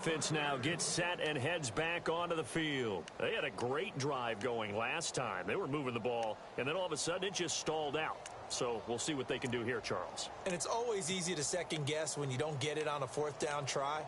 offense now gets set and heads back onto the field. They had a great drive going last time. They were moving the ball, and then all of a sudden it just stalled out. So we'll see what they can do here, Charles. And it's always easy to second guess when you don't get it on a fourth down try.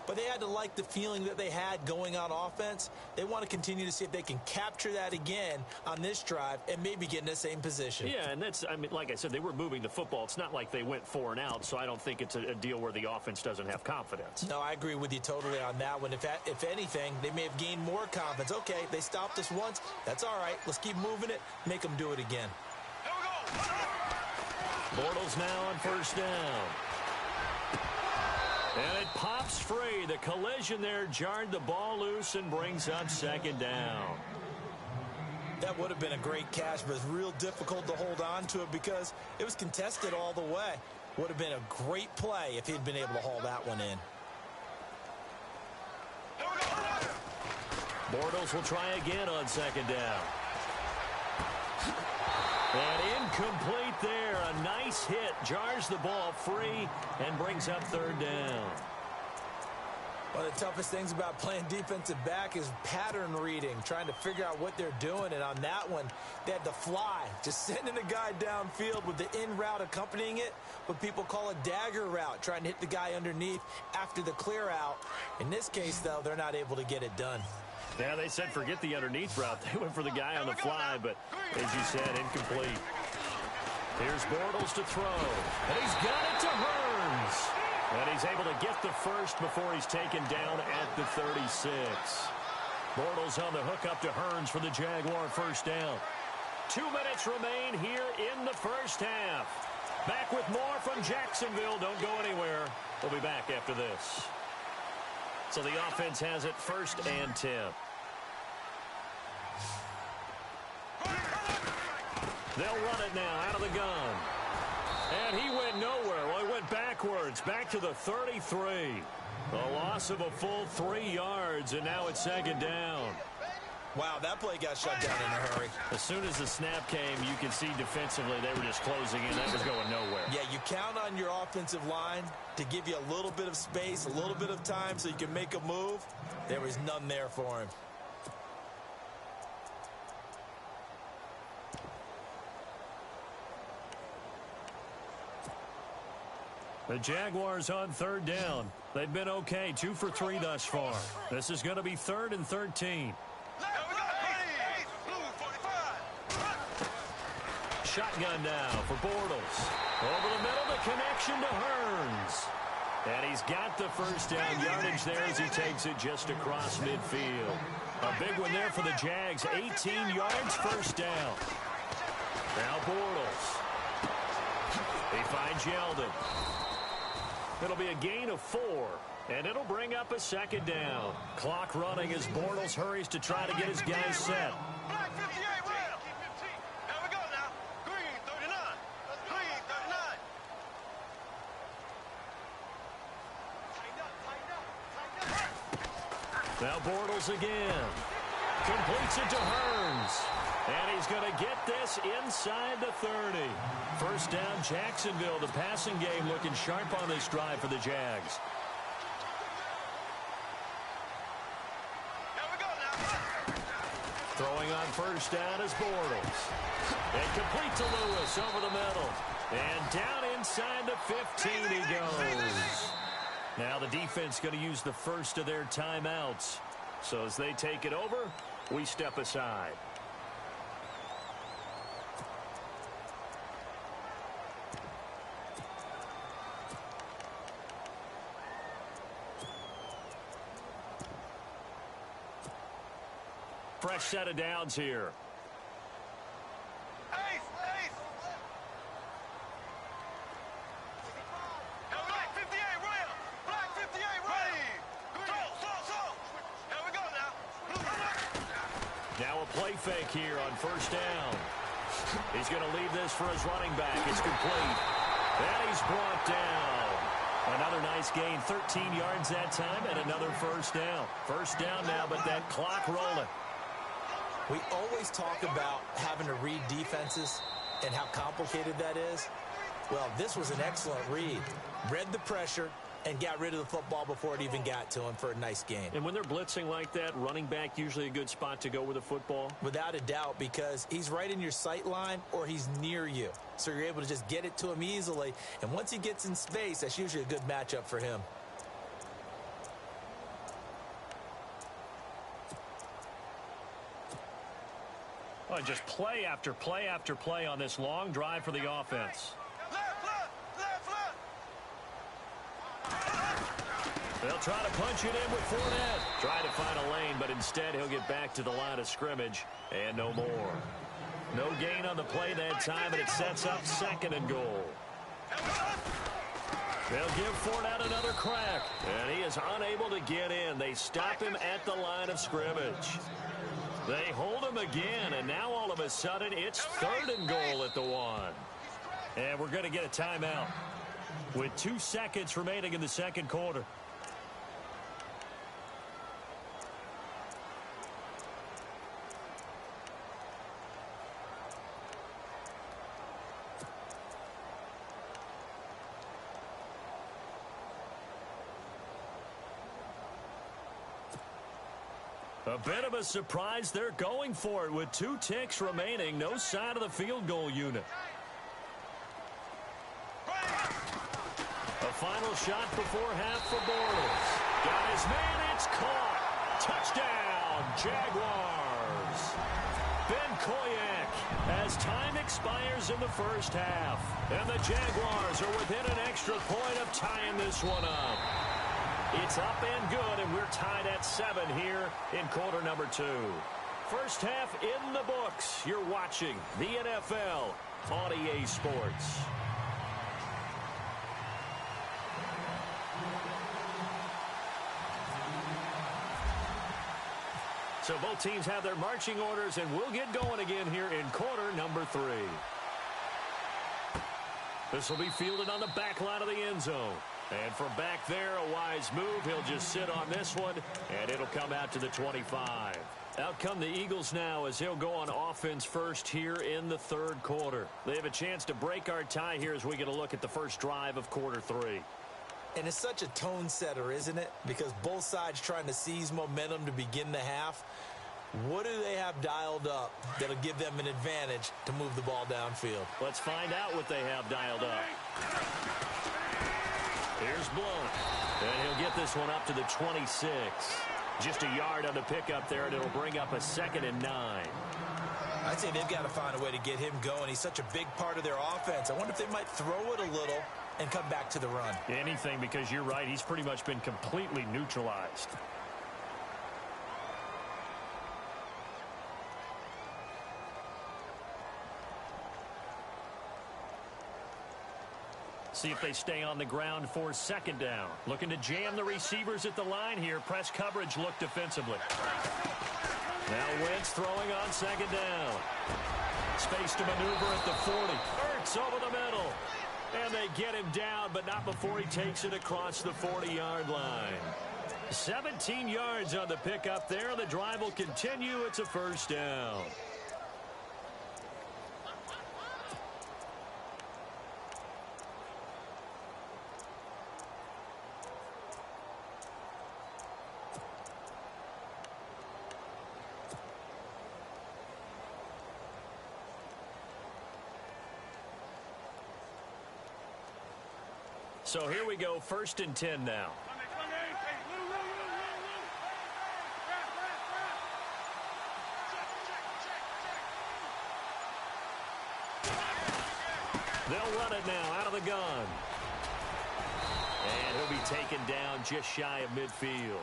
But they had to like the feeling that they had going on offense. They want to continue to see if they can capture that again on this drive and maybe get in the same position. Yeah, and that's, I mean, like I said, they were moving the football. It's not like they went 4 and out, so I don't think it's a deal where the offense doesn't have confidence. No, I agree with you totally on that one. If anything, they may have gained more confidence. Okay, they stopped us once. That's all right. Let's keep moving it. Make them do it again. Bortles now on first down. And it pops free. The collision there jarred the ball loose and brings up second down. That would have been a great catch, but it's real difficult to hold on to it because it was contested all the way. Would have been a great play if he'd been able to haul that one in. Bortles will try again on second down. And incomplete there. A nice hit. Jars the ball free and brings up third down. One of the toughest things about playing defensive back is pattern reading, trying to figure out what they're doing. And on that one, they had to fly, just sending a guy downfield with the in route accompanying it, what people call a dagger route, trying to hit the guy underneath after the clear out. In this case, though, they're not able to get it done. Yeah, they said forget the underneath route. They went for the guy on the fly, but as you said, incomplete. Here's Bortles to throw, and he's got it to Hearns. And he's able to get the first before he's taken down at the 36. Bortles on the hook up to Hearns for the Jaguar first down. 2 minutes remain here in the first half. Back with more from Jacksonville. Don't go anywhere. We'll be back after this. So the offense has it first and 10. They'll run it now out of the gun. And he went nowhere. Well, he went backwards, back to the 33. A loss of a full 3 yards, and now it's second down. Wow, that play got shut down in a hurry. As soon as the snap came, you could see defensively they were just closing in. That was going nowhere. Yeah, you count on your offensive line to give you a little bit of space, a little bit of time so you can make a move. There was none there for him. The Jaguars on third down. They've been okay, 2 for 3 thus far. This is going to be 3rd and 13. Shotgun now for Bortles. Over the middle, the connection to Hearns. And he's got the first down yardage there as he takes it just across midfield. A big one there for the Jags. 18 yards, first down. Now Bortles. He finds Yeldon. It'll be a gain of 4, and it'll bring up a second down. Clock running as Bortles hurries to try to get his guys set. Black 58, rail. Now we go now. Green 39. Green 39. Now Bortles again. Completes it to Hearns. And he's going to get this inside the 30. First down, Jacksonville. The passing game looking sharp on this drive for the Jags. Now we go now. Throwing on first down is Bortles. And complete to Lewis over the middle. And down inside the 15 he goes. Now the defense going to use the first of their timeouts. So as they take it over, we step aside. Fresh set of downs here. Ace. Now Black 58, rail. Black 58, ready. So. Now we go now. Now a play fake here on first down. He's going to leave this for his running back. It's complete. And he's brought down. Another nice gain, 13 yards that time, and another first down. First down now, but that clock rolling. We always talk about having to read defenses and how complicated that is. Well, this was an excellent read. Read the pressure and got rid of the football before it even got to him for a nice gain. And when they're blitzing like that, running back usually a good spot to go with the football? Without a doubt, because he's right in your sight line or he's near you. So you're able to just get it to him easily. And once he gets in space, that's usually a good matchup for him. Oh, just play after play after play on this long drive for the offense. They'll try to punch it in with Fournette. Try to find a lane, but instead he'll get back to the line of scrimmage and no more. No gain on the play that time, and it sets up 2nd and goal. They'll give Fournette another crack, and he is unable to get in. They stop him at the line of scrimmage. They hold him again, and now all of a sudden it's 3rd and goal at the 1. And we're going to get a timeout with 2 seconds remaining in the 2nd quarter. A bit of a surprise. They're going for it with 2 ticks remaining. No sign of the field goal unit. A final shot before half for Bortles. Got his man. It's caught. Touchdown, Jaguars. Ben Koyak as time expires in the first half. And the Jaguars are within an extra point of tying this one up. It's up and good, and we're tied at 7 here in quarter number 2. First half in the books. You're watching the NFL on EA Sports. So both teams have their marching orders, and we'll get going again here in quarter number 3. This will be fielded on the back line of the end zone. And from back there, a wise move. He'll just sit on this one, and it'll come out to the 25. Out come the Eagles now as they'll go on offense first here in the 3rd quarter. They have a chance to break our tie here as we get a look at the first drive of quarter 3. And it's such a tone setter, isn't it? Because both sides trying to seize momentum to begin the half. What do they have dialed up that'll give them an advantage to move the ball downfield? Let's find out what they have dialed up. Here's Blunt, and he'll get this one up to the 26. Just a yard on the pickup there, and it'll bring up a 2nd and 9. I'd say they've got to find a way to get him going. He's such a big part of their offense. I wonder if they might throw it a little and come back to the run. Anything, because you're right. He's pretty much been completely neutralized. See if they stay on the ground for 2nd down. Looking to jam the receivers at the line here. Press coverage look defensively. Now Wentz throwing on 2nd down. Space to maneuver at the 40. Ertz over the middle. And they get him down, but not before he takes it across the 40-yard line. 17 yards on the pickup there. The drive will continue. It's a 1st down. So here we go, 1st and 10 now. They'll run it now out of the gun. And he'll be taken down just shy of midfield.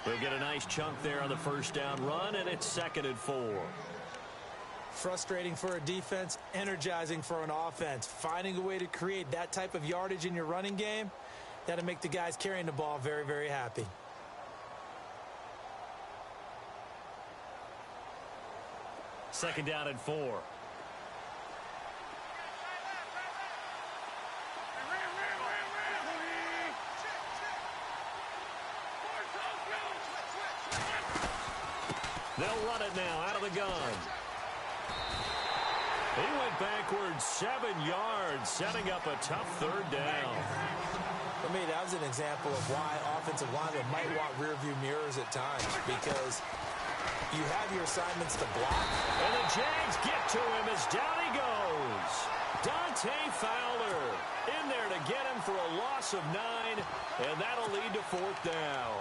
He'll get a nice chunk there on the 1st down run, and it's 2nd and 4. Frustrating for a defense, energizing for an offense. Finding a way to create that type of yardage in your running game, that'll make the guys carrying the ball very, very happy. Second down and 4. They'll run it now out of the gun. He went backwards 7 yards, setting up a tough 3rd down. For me, that was an example of why offensive linemen might want rearview mirrors at times, because you have your assignments to block. And the Jags get to him as down he goes. Dante Fowler in there to get him for a loss of 9, and that'll lead to 4th down.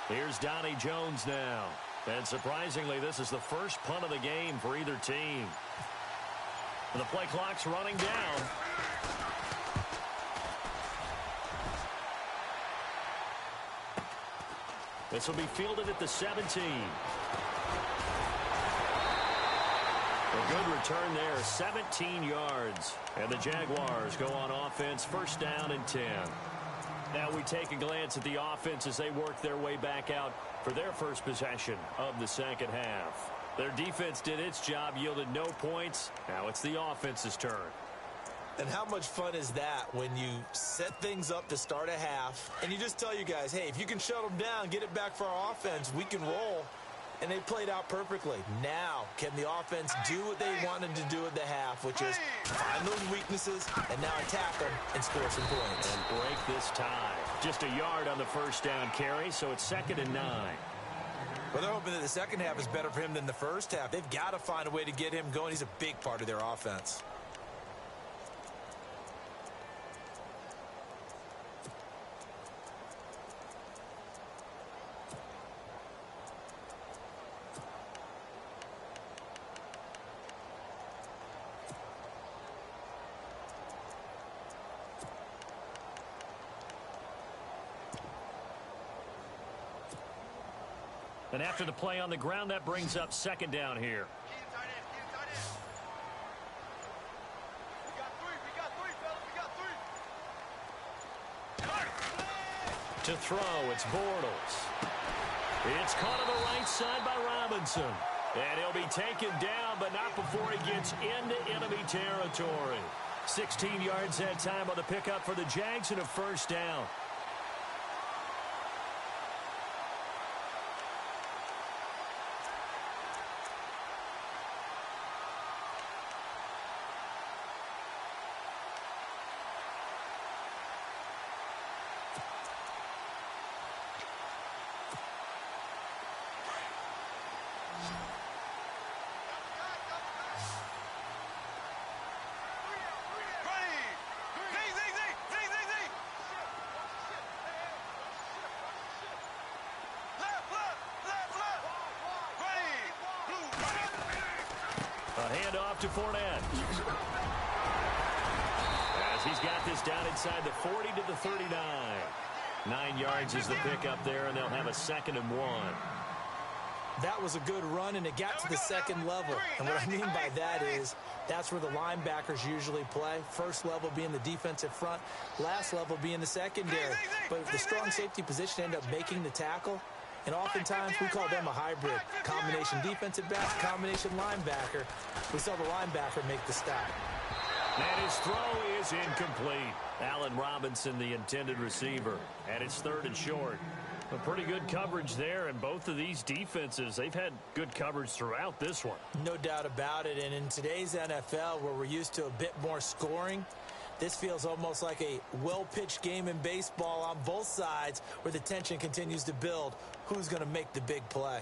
Here's Donnie Jones now. And surprisingly, this is the first punt of the game for either team. The play clock's running down. This will be fielded at the 17. A good return there, 17 yards. And the Jaguars go on offense, 1st down and 10. Now we take a glance at the offense as they work their way back out for their first possession of the second half. Their defense did its job, yielded no points. Now it's the offense's turn. And how much fun is that when you set things up to start a half and you just tell you guys, hey, if you can shut them down, get it back for our offense, we can roll. And they played out perfectly. Now, can the offense do what they wanted to do at the half, which is find those weaknesses and now attack them and score some points. And break this tie. Just a yard on the 1st down carry, so it's 2nd and 9. Well, they're hoping that the second half is better for him than the first half. They've got to find a way to get him going. He's a big part of their offense. And after the play on the ground, that brings up 2nd down here. To throw, it's Bortles. It's caught on the right side by Robinson. And he'll be taken down, but not before he gets into enemy territory. 16 yards that time on the pickup for the Jags and a 1st down. Handoff to Fournette. As he's got this down inside the 40 to the 39. 9 yards is the pickup there, and they'll have a 2nd and 1. That was a good run, and it got to the 2nd level. And what I mean by that is that's where the linebackers usually play. First level being the defensive front, last level being the secondary. But if the strong safety position end up making the tackle, and oftentimes we call them a hybrid. Combination defensive back, combination linebacker. We saw the linebacker make the stop. And his throw is incomplete. Allen Robinson, the intended receiver. And it's 3rd and short. A pretty good coverage there, and both of these defenses, they've had good coverage throughout this one. No doubt about it. And in today's NFL, where we're used to a bit more scoring, this feels almost like a well-pitched game in baseball on both sides where the tension continues to build. Who's going to make the big play?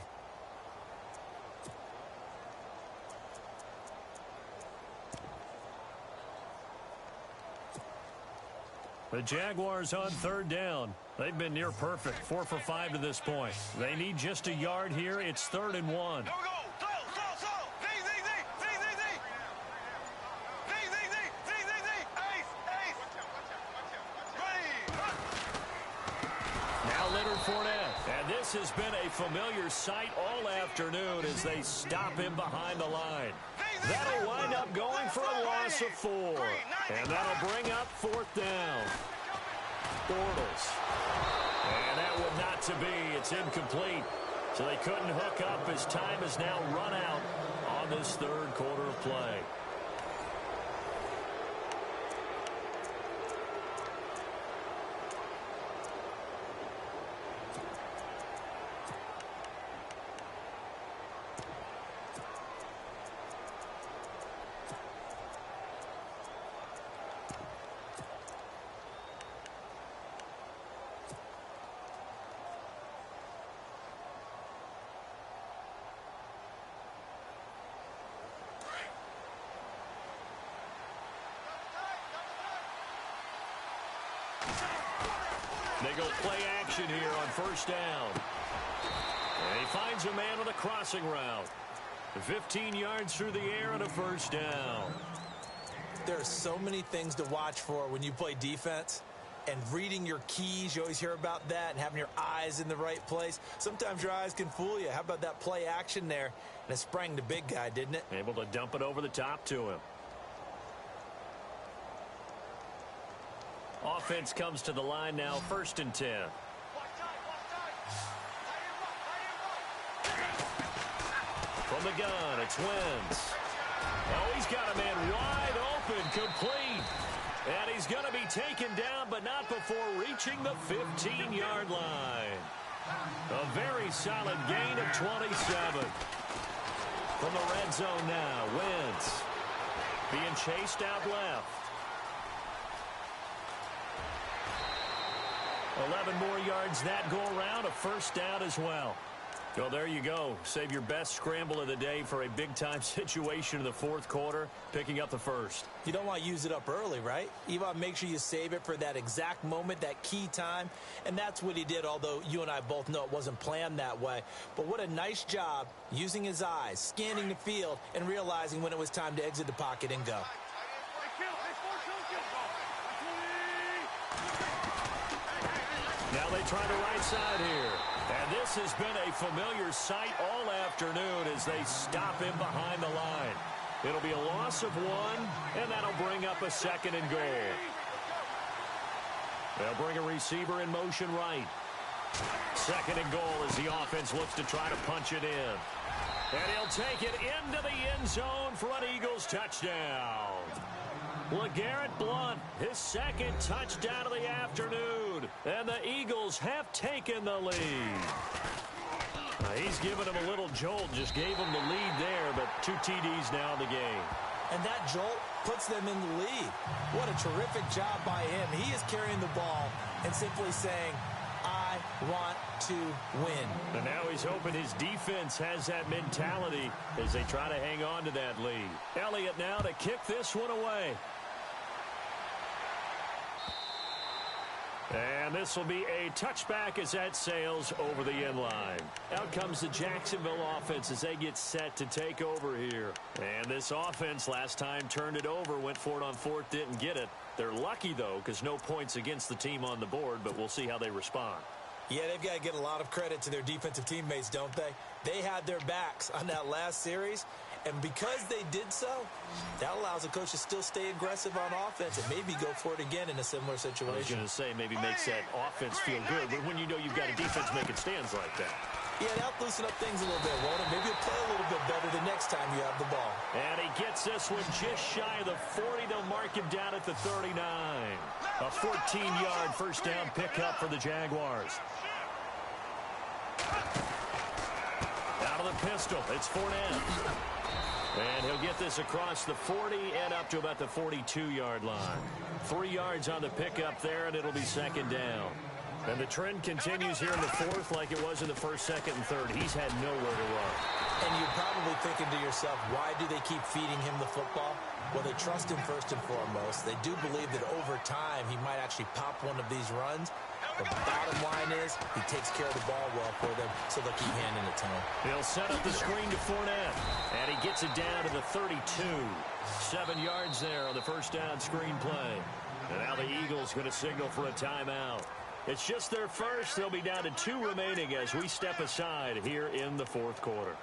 The Jaguars on 3rd down. They've been near perfect, 4 for 5 to this point. They need just a yard here. It's 3rd and 1. And this has been a familiar sight all afternoon as they stop him behind the line. That'll wind up going for a loss of 4. And that'll bring up 4th down. Bortles. And that would not to be. It's incomplete. So they couldn't hook up as time is now run out on this third quarter of play. They go play action here on first down. And he finds a man with a crossing route. 15 yards through the air and a first down. There are so many things to watch for when you play defense. And reading your keys, you always hear about that, and having your eyes in the right place. Sometimes your eyes can fool you. How about that play action there? And it sprang the big guy, didn't it? Able to dump it over the top to him. Offense comes to the line now, 1st and 10. From the gun, it's Wentz. Oh, he's got a man wide open, complete. And he's going to be taken down, but not before reaching the 15-yard line. A very solid gain of 27. From the red zone now, Wentz being chased out left. 11 more yards that go around, a first down as well. Well, there you go. Save your best scramble of the day for a big-time situation in the fourth quarter, picking up the first. You don't want to use it up early, right? You want to make sure you save it for that exact moment, that key time. And that's what he did, although you and I both know it wasn't planned that way. But what a nice job using his eyes, scanning the field, and realizing when it was time to exit the pocket and go. Now they try the right side here. And this has been a familiar sight all afternoon as they stop him behind the line. It'll be a loss of 1, and that'll bring up a 2nd and goal. They'll bring a receiver in motion right. 2nd and goal as the offense looks to try to punch it in. And he'll take it into the end zone for an Eagles touchdown. LeGarrette Blount, his 2nd touchdown of the afternoon. And the Eagles have taken the lead. He's given him a little jolt, just gave him the lead there, but 2 TDs now in the game. And that jolt puts them in the lead. What a terrific job by him. He is carrying the ball and simply saying, I want to win. And now he's hoping his defense has that mentality as they try to hang on to that lead. Elliott now to kick this one away. And this will be a touchback as that sails over the end line. Out comes the Jacksonville offense as they get set to take over here. And this offense last time turned it over, went for it on 4th, didn't get it. They're lucky, though, because no points against the team on the board, but we'll see how they respond. Yeah, they've got to get a lot of credit to their defensive teammates, don't they? They had their backs on that last series, and because they did so, that allows the coach to still stay aggressive on offense and maybe go for it again in a similar situation. I was going to say maybe makes that offense feel good, but when you know you've got a defense making stands like that. Yeah, that'll loosen up things a little bit, won't it? Maybe you'll play a little bit better the next time you have the ball. And he gets this one just shy of the 40. They'll mark him down at the 39. A 14-yard first down pickup for the Jaguars. Out of the pistol, it's Fournette. And he'll get this across the 40 and up to about the 42-yard line. 3 yards on the pickup there, and it'll be 2nd down. And the trend continues here in the 4th like it was in the 1st, 2nd, and 3rd. He's had nowhere to run. And you're probably thinking to yourself, why do they keep feeding him the football? Well, they trust him first and foremost. They do believe that over time he might actually pop one of these runs. The bottom line is he takes care of the ball well for them, so they'll keep handing it to him. He'll set up the screen to Fournette, and he gets it down to the 32. 7 yards there on the first down screen play. And now the Eagles going to signal for a timeout. It's just their first. They'll be down to 2 remaining as we step aside here in the 4th quarter.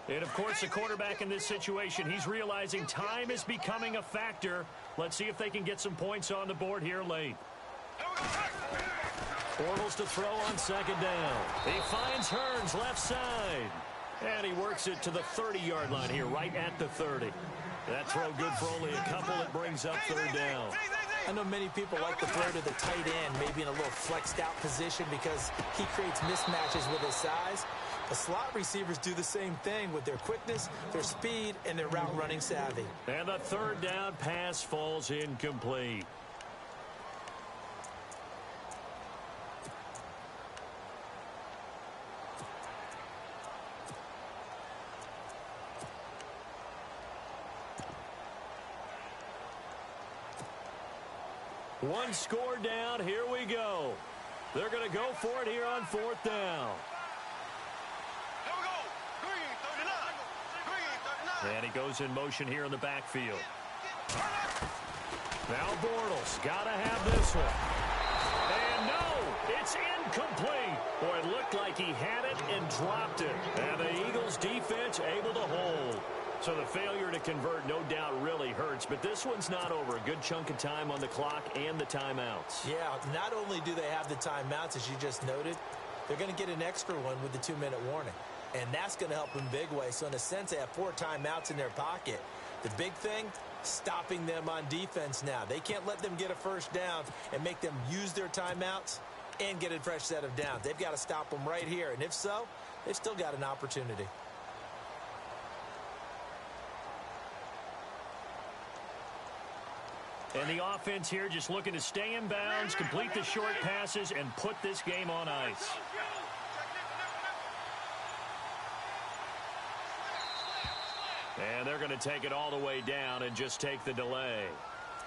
And, of course, the quarterback in this situation, he's realizing time is becoming a factor. Let's see if they can get some points on the board here late. Bortles to throw on second down. He finds Hearns left side. And he works it to the 30-yard line here, right at the 30. That throw good for only a couple. It brings up third down. I know many people like to throw to the tight end, maybe in a little flexed out position because he creates mismatches with his size. The slot receivers do the same thing with their quickness, their speed, and their route running savvy. And the third down pass falls incomplete. One score down. Here we go. They're going to go for it here on fourth down. Here we go. Green, 39. Green, 39. And he goes in motion here in the backfield. Now Bortles got to have this one. And no, it's incomplete. Boy, it looked like he had it and dropped it. And the Eagles defense able to hold. So the failure to convert no doubt really hurts, but this one's not over. A good chunk of time on the clock and the timeouts. Yeah, not only do they have the timeouts, as you just noted, they're going to get an extra one with the 2-minute warning. And that's going to help them big way. So in a sense, they have 4 timeouts in their pocket. The big thing, stopping them on defense now. They can't let them get a first down and make them use their timeouts and get a fresh set of downs. They've got to stop them right here. And if so, they've still got an opportunity. And the offense here just looking to stay in bounds, complete the short passes, and put this game on ice. And they're going to take it all the way down and just take the delay.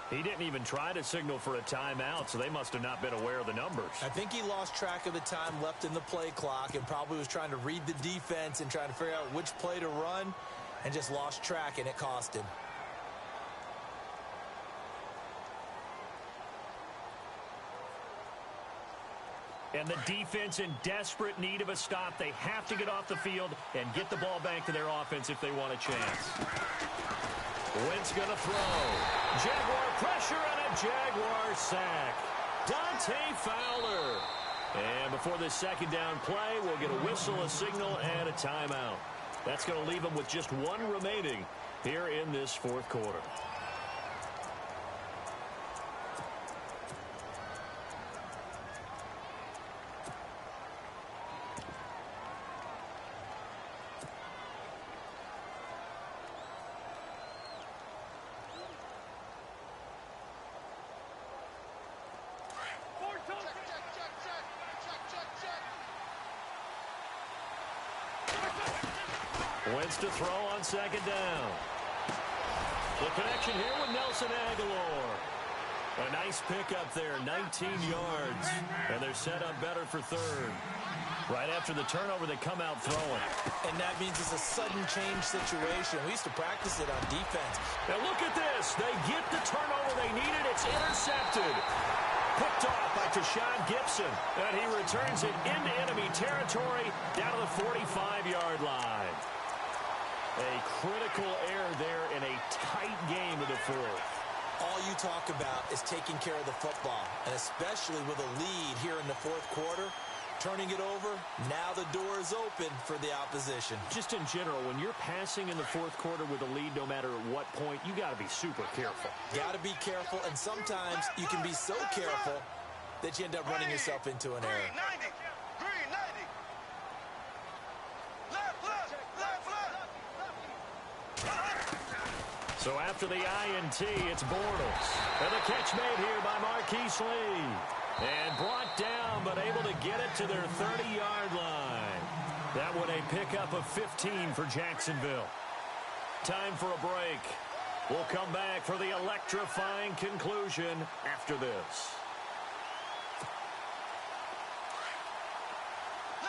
He didn't even try to signal for a timeout, so they must have not been aware of the numbers. I think he lost track of the time left in the play clock and probably was trying to read the defense and trying to figure out which play to run and just lost track, and it cost him. And the defense in desperate need of a stop. They have to get off the field and get the ball back to their offense if they want a chance. Wentz going to throw. Jaguar pressure and a Jaguar sack. Dante Fowler. And before this second down play, we'll get a whistle, a signal, and a timeout. That's going to leave them with just one remaining here in this fourth quarter. Wentz to throw on second down. The connection here with Nelson Aguilar. A nice pickup there, 19 yards. And they're set up better for third. Right after the turnover, they come out throwing. And that means it's a sudden change situation. We used to practice it on defense. Now look at this. They get the turnover they needed. It's intercepted. Picked off by Tashawn Gibson. And he returns it into enemy territory down to the 45-yard line. A critical error there in a tight game of the fourth. All you talk about is taking care of the football, and especially with a lead here in the fourth quarter, turning it over, now the door is open for the opposition. Just in general, when you're passing in the fourth quarter with a lead, no matter at what point, you got to be super careful. Got to be careful, and sometimes you can be so careful that you end up running yourself into an error. Green, 90. Green, 90. Left, left, left, left. So after the INT, it's Bortles. And the catch made here by Marquise Lee. And brought down, but able to get it to their 30-yard line. That one a pickup of 15 for Jacksonville. Time for a break. We'll come back for the electrifying conclusion after this.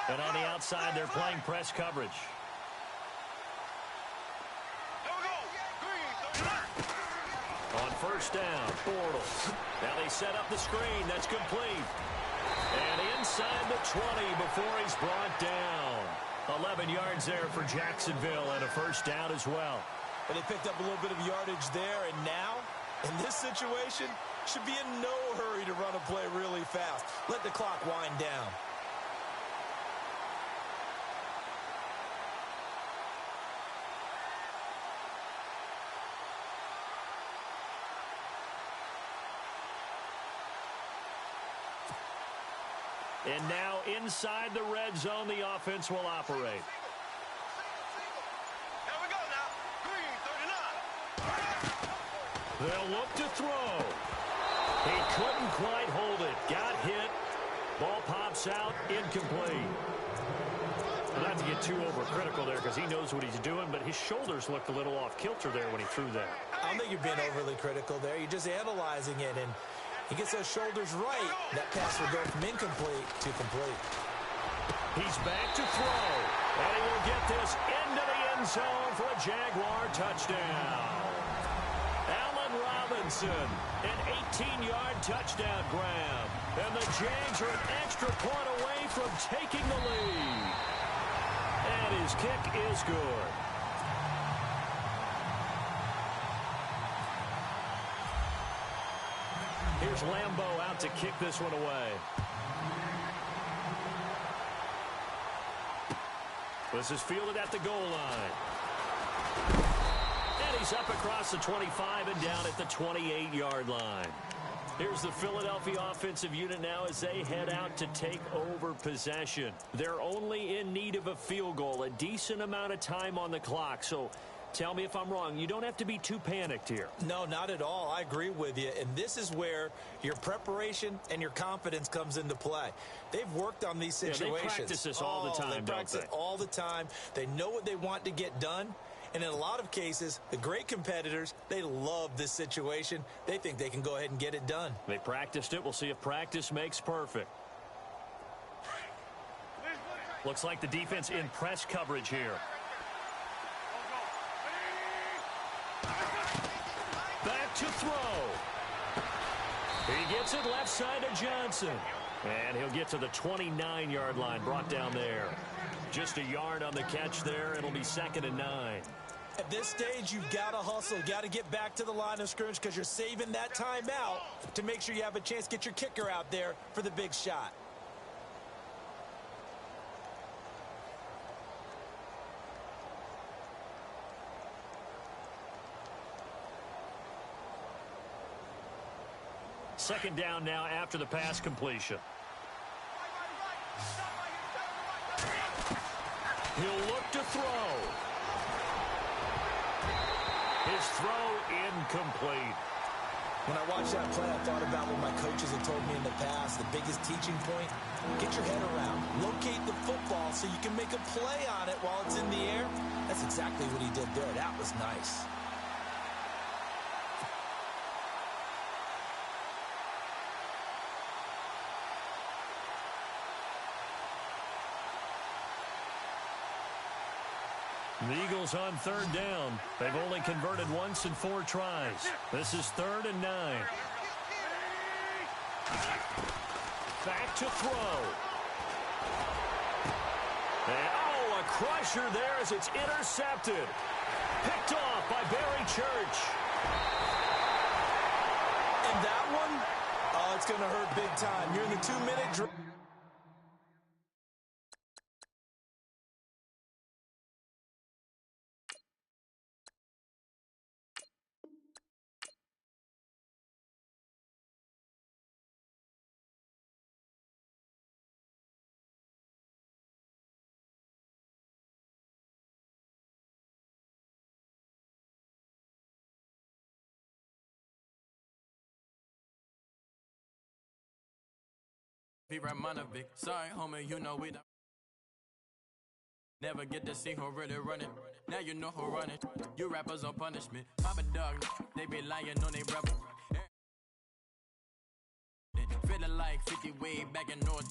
And on the outside, they're playing press coverage. On first down, Bortles. Now they set up the screen. That's complete. And inside the 20 before he's brought down. 11 yards there for Jacksonville and a first down as well. But they picked up a little bit of yardage there, and now, in this situation, should be in no hurry to run a play really fast. Let the clock wind down. And now inside the red zone, the offense will operate. Here we go now. Green, 39. They'll look to throw. He couldn't quite hold it. Got hit. Ball pops out. Incomplete. Not to get too overcritical there because he knows what he's doing, but his shoulders looked a little off kilter there when he threw that. I don't think you're being overly critical there. You're just analyzing it, and he gets those shoulders right. That pass will go from incomplete to complete. He's back to throw, and he will get this into the end zone for a Jaguar touchdown. Allen Robinson, an 18-yard touchdown grab, and the Jags are an extra point away from taking the lead. And his kick is good. Here's Lambeau out to kick this one away. This is fielded at the goal line. And he's up across the 25 and down at the 28-yard line. Here's the Philadelphia offensive unit now as they head out to take over possession. They're only in need of a field goal, a decent amount of time on the clock. So tell me if I'm wrong. You don't have to be too panicked here. No, not at all. I agree with you. And this is where your preparation and your confidence comes into play. They've worked on these situations. Yeah, they practice this all the time, They practice it all the time. They know what they want to get done. And in a lot of cases, the great competitors, they love this situation. They think they can go ahead and get it done. They practiced it. We'll see if practice makes perfect. Looks like the defense in press coverage here. Back to throw. He gets it left side to Johnson. And he'll get to the 29-yard line, brought down there. Just a yard on the catch there. It'll be 2nd and 9. At this stage, you've got to hustle. Got to get back to the line of scrimmage because you're saving that timeout to make sure you have a chance to get your kicker out there for the big shot. Second down now after the pass completion. He'll look to throw. His throw incomplete. When I watched that play, I thought about what my coaches had told me in the past. The biggest teaching point, get your head around. Locate the football so you can make a play on it while it's in the air. That's exactly what he did there. That was nice. The Eagles on 3rd down. They've only converted once in 4 tries. This is 3rd and 9. Back to throw. And, a crusher there as it's intercepted. Picked off by Barry Church. And that one, it's going to hurt big time. You're in the 2-minute drill. Be Ramanovic. Sorry, homie, you know we don't never get to see who really run it. Now you know who run it. You rappers on punishment. Papa dog, they be lying on they brother. Feeling like 50 way back in North.